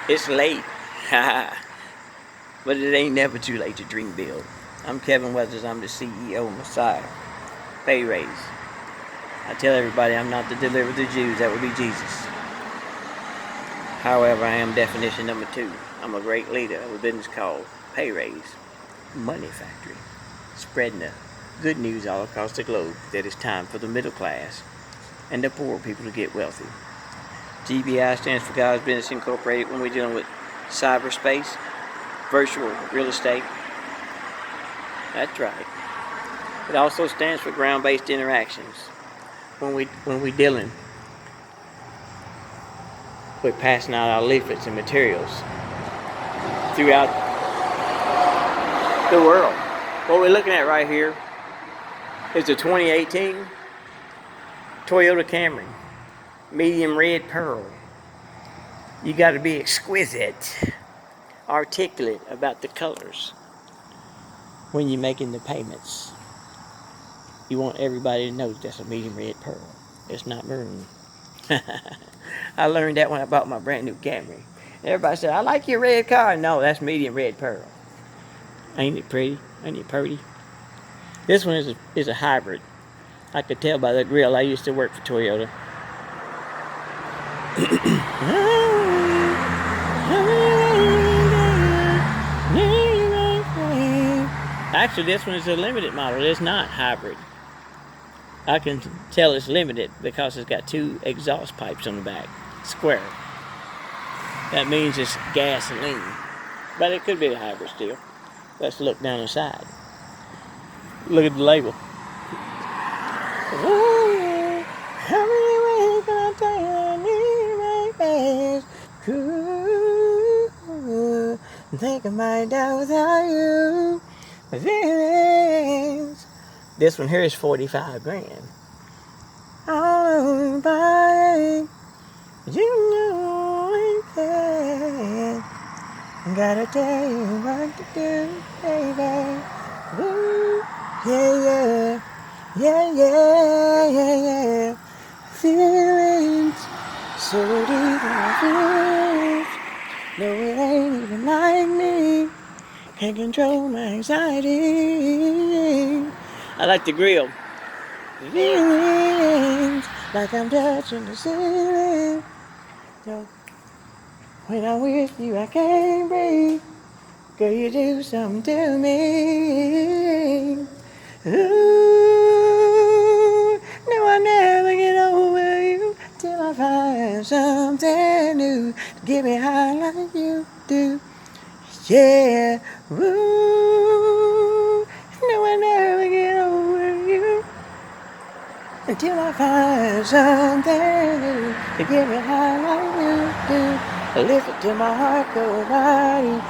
It's late, but it ain't never too late to dream big. I'm Kevin Weathers. I'm the CEO of Messiah. Pay raise. I tell everybody I'm not the deliverer of the Jews. That would be Jesus. However, I am definition number 2. I'm a great leader of a business called Pay Raise Money Factory, spreading the good news all across the globe that it's time for the middle class and the poor people to get wealthy. GBI stands for God's Business Incorporated when we're dealing with cyberspace, virtual real estate. That's right. It also stands for ground-based interactions when we dealing with passing out our leaflets and materials throughout the world. What we're looking at right here is the 2018 Toyota Camry, medium red pearl. You got to be exquisite, articulate about the colors when you're making the payments. You want everybody to know that's a medium red pearl. It's not maroon. I learned that when I bought my brand new Camry. Everybody said, I like your red car. No, that's medium red pearl. Ain't it pretty? Ain't it pretty? This one is a hybrid. I could tell by the grill. I used to work for Toyota. Actually, this one is a limited model. It's not hybrid. I can tell it's limited because it's got 2 exhaust pipes on the back, square. That means it's gasoline, but it could be a hybrid still. Let's look down the side. Look at the label. Ooh, how many ways can I tell you? Think I might die without you. Feelings. This one here is 45 grand. Oh, body, you know it can. Gotta tell you what to do, baby. Ooh, yeah. Feelings so deep in my feelings. No, it ain't even like me. Can't control my anxiety. I like the grill. Feelings like I'm touching the ceiling. Yo, when I'm with you, I can't breathe. Girl, you do something to me. Ooh, no, I'll never get over you till I find something new to get me high like you do. Yeah, ooh, no, I'll never get over you until I find something new to get me high like you do. Listen to my heart go body.